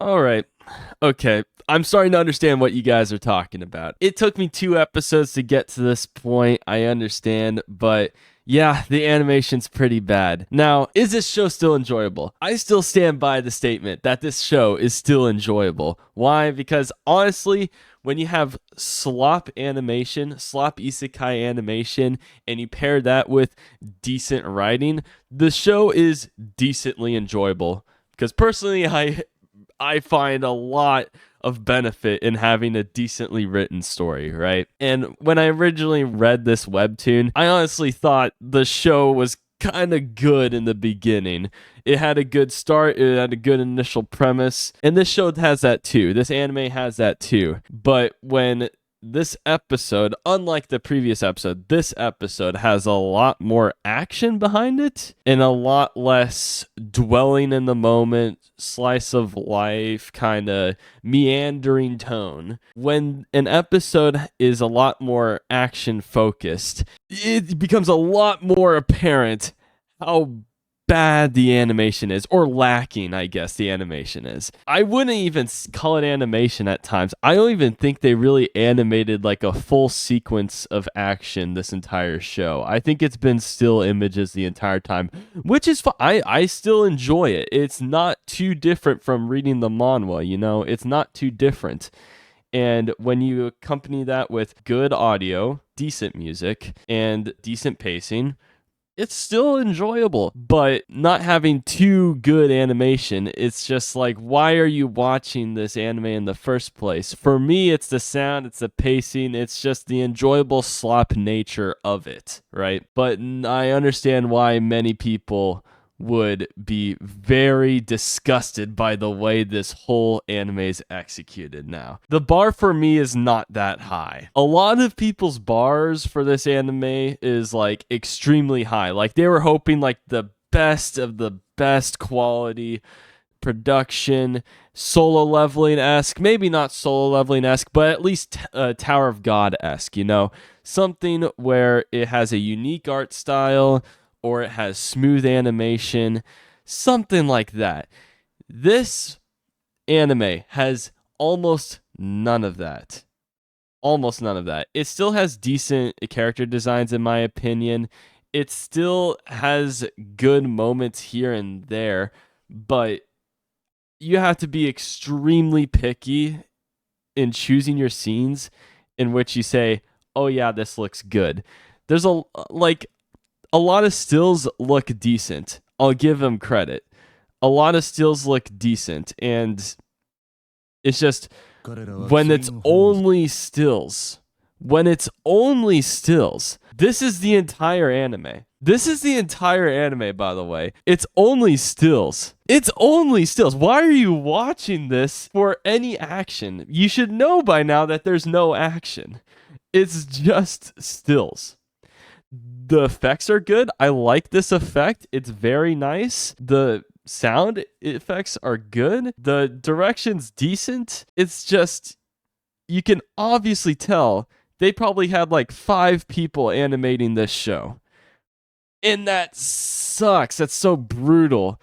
All right. Okay. I'm starting to understand what you guys are talking about. It took me 2 episodes to get to this point. I understand, but yeah, the animation's pretty bad. Now, is this show still enjoyable? I still stand by the statement that this show is still enjoyable. Why? Because honestly, when you have slop isekai animation, and you pair that with decent writing, the show is decently enjoyable. Because personally, I find a lot of benefit in having a decently written story, right? And when I originally read this webtoon, I honestly thought the show was kind of good in the beginning. It had a good start, it had a good initial premise, and this show has that too. This anime has that too. But when this episode, unlike the previous episode, this episode has a lot more action behind it and a lot less dwelling in the moment, slice of life, kind of meandering tone. When an episode is a lot more action focused, it becomes a lot more apparent how bad the animation is, or lacking, I guess the animation is. I wouldn't even call it animation at times. I don't even think they really animated like a full sequence of action this entire show. I think it's been still images the entire time, which is fine. I still enjoy it. It's not too different from reading the manhwa, It's not too different. And when you accompany that with good audio, decent music, and decent pacing, it's still enjoyable, but not having too good animation, it's just like, why are you watching this anime in the first place? For me, it's the sound, it's the pacing, it's just the enjoyable slop nature of it, right? But I understand why many people would be very disgusted by the way this whole anime is executed now. The bar for me is not that high. A lot of people's bars for this anime is like extremely high. Like they were hoping like the best of the best quality production, solo leveling esque, maybe not solo leveling esque, but at least Tower of God esque, something where it has a unique art style or it has smooth animation, something like that. This anime has almost none of that. Almost none of that. It still has decent character designs, in my opinion. It still has good moments here and there, but you have to be extremely picky in choosing your scenes in which you say, "Oh yeah, this looks good." There's a lot of stills look decent. I'll give them credit. A lot of stills look decent, and it's just when it's only stills. When it's only stills. This is the entire anime. This is the entire anime, by the way. It's only stills. It's only stills. Why are you watching this for any action? You should know by now that there's no action. It's just stills. The effects are good. I like this effect. It's very nice. The sound effects are good. The direction's decent. It's just, you can obviously tell they probably had like 5 people animating this show. And that sucks. That's so brutal.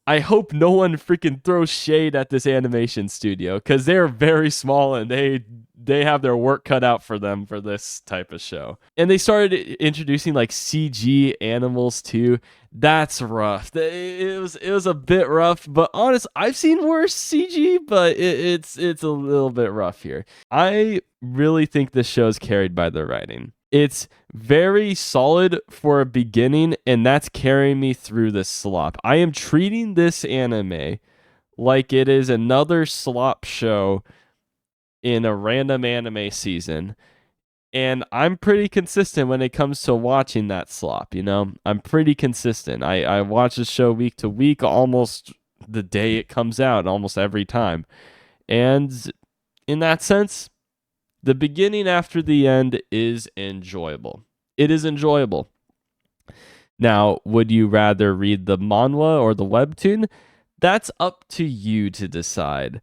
I hope no one freaking throws shade at this animation studio because they're very small and they have their work cut out for them for this type of show. And they started introducing like CG animals too. That's rough. It was a bit rough, but honest, I've seen worse CG, but it's a little bit rough here. I really think this show's carried by the writing. It's very solid for a beginning, and that's carrying me through this slop. I am treating this anime like it is another slop show in a random anime season. And I'm pretty consistent when it comes to watching that slop, I'm pretty consistent. I watch the show week to week, almost the day it comes out, almost every time. And in that sense, the beginning after the end is enjoyable. It is enjoyable. Now, would you rather read the manhwa or the webtoon? That's up to you to decide.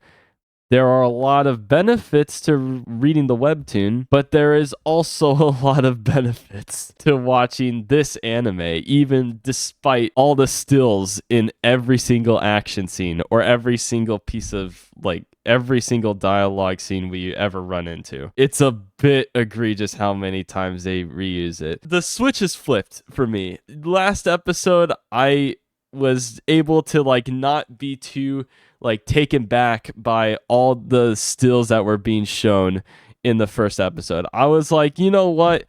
There are a lot of benefits to reading the webtoon, but there is also a lot of benefits to watching this anime, even despite all the stills in every single action scene or every single piece of, like, every single dialogue scene we ever run into. It's a bit egregious how many times they reuse it. The switch is flipped for me. Last episode, I was able to, like, not be too, like, taken back by all the stills that were being shown in the first episode. I was like, you know what?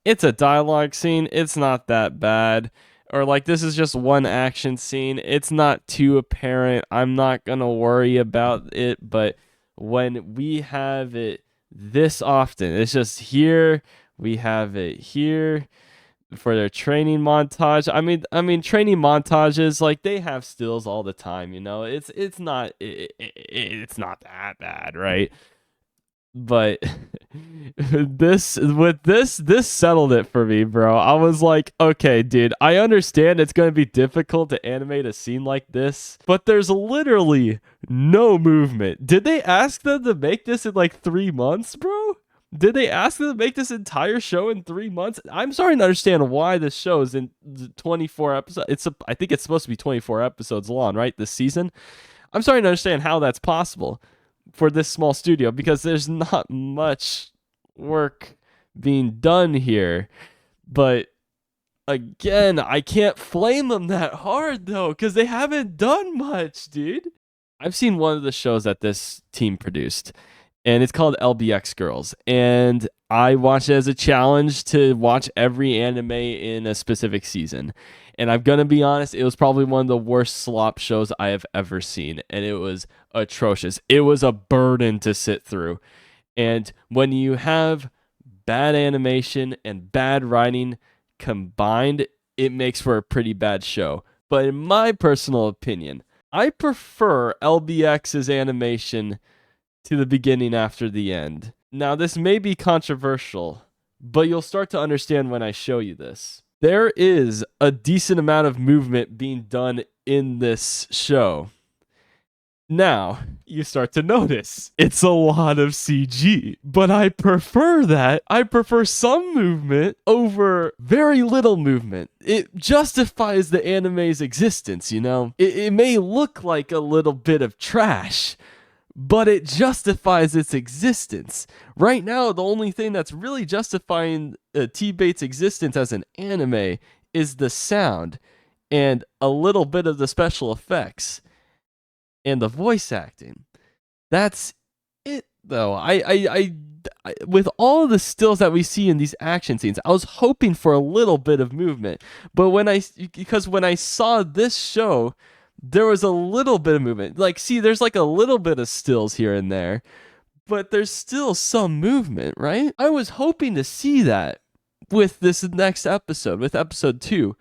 It's a dialogue scene. It's not that bad. Or, like, this is just one action scene. It's not too apparent. I'm not going to worry about it. But when we have it this often, it's just here, we have it here for their training montage. I mean, training montages, like, they have stills all the time. You know, it's not it's not that bad, right? But this settled it for me, bro. I was like, okay, dude, I understand it's going to be difficult to animate a scene like this, but there's literally no movement. Did they ask them to make this in like 3 months, bro? Did they ask them to make this entire show in 3 months? I'm starting to understand why this show is in 24 episodes. I think it's supposed to be 24 episodes long, right? This season. I'm starting to understand how that's possible for this small studio, because there's not much work being done here. But again, I can't flame them that hard though, because they haven't done much, dude. I've seen one of the shows that this team produced, and it's called LBX Girls. And I watched it as a challenge to watch every anime in a specific season. And I'm going to be honest, it was probably one of the worst slop shows I have ever seen. And it was atrocious. It was a burden to sit through. And when you have bad animation and bad writing combined, it makes for a pretty bad show. But in my personal opinion, I prefer LBX's animation to the beginning after the end. Now, this may be controversial, but you'll start to understand when I show you this. There is a decent amount of movement being done in this show. Now, you start to notice it's a lot of CG, but I prefer that. I prefer some movement over very little movement. It justifies the anime's existence, you know? It may look like a little bit of trash, but it justifies its existence. Right now, the only thing that's really justifying TBATE's existence as an anime is the sound and a little bit of the special effects and the voice acting. That's it, though. I with all of the stills that we see in these action scenes, I was hoping for a little bit of movement. But when I saw this show, there was a little bit of movement. Like, see, there's like a little bit of stills here and there, but there's still some movement, right? I was hoping to see that with this next episode, with episode 2,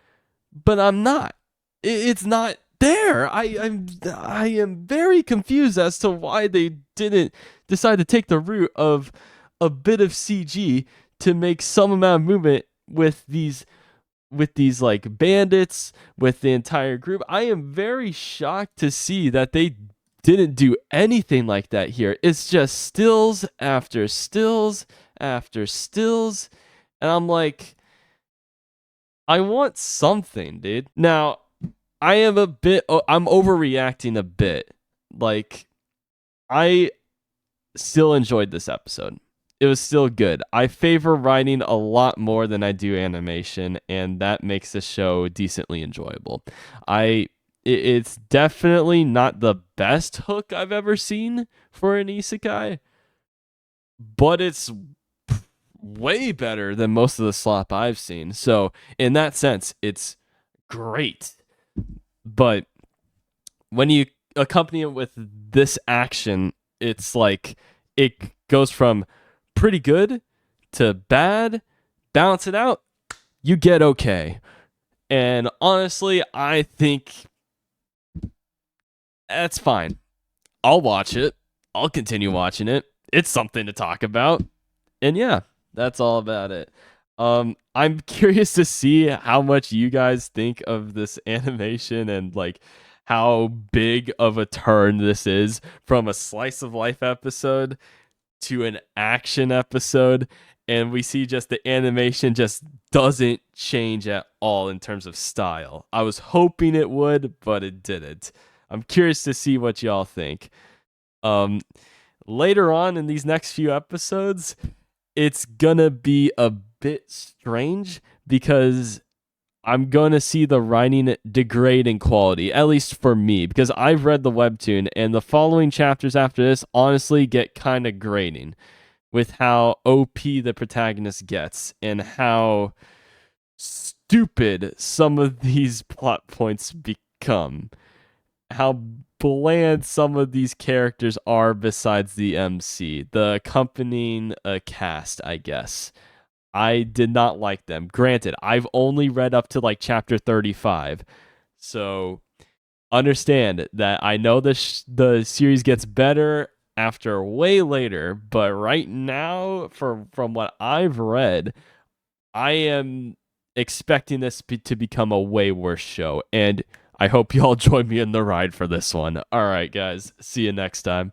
but I'm not. It's not there. I am very confused as to why they didn't decide to take the route of a bit of CG to make some amount of movement with these like bandits, with the entire group. I am very shocked to see that they didn't do anything like that here. It's just stills after stills after stills, and I'm like, I want something, dude. Now, I'm overreacting a bit. Like, I still enjoyed this episode. It was still good. I favor writing a lot more than I do animation, and that makes the show decently enjoyable. It's definitely not the best hook I've ever seen for an isekai, but it's way better than most of the slop I've seen. So in that sense, it's great. But when you accompany it with this action, it's like it goes from pretty good to bad. Balance it out, you get okay. And honestly, I think that's fine. I'll watch it. I'll continue watching it. It's something to talk about. And yeah, that's all about it. I'm curious to see how much you guys think of this animation and like how big of a turn this is from a slice of life episode to an action episode, and we see just the animation just doesn't change at all in terms of style. I was hoping it would, but it didn't. I'm curious to see what y'all think. Um, Later on in these next few episodes, it's gonna be a bit strange because I'm gonna see the writing degrade in quality, at least for me, because I've read the webtoon, and the following chapters after this honestly get kind of grating with how OP the protagonist gets and how stupid some of these plot points become. How bland some of these characters are besides the MC, the accompanying cast, I guess. I did not like them. Granted, I've only read up to like chapter 35. So understand that I know the series gets better after way later, but right now, from what I've read, I am expecting this to become a way worse show, and I hope y'all join me in the ride for this one. All right, guys, see you next time.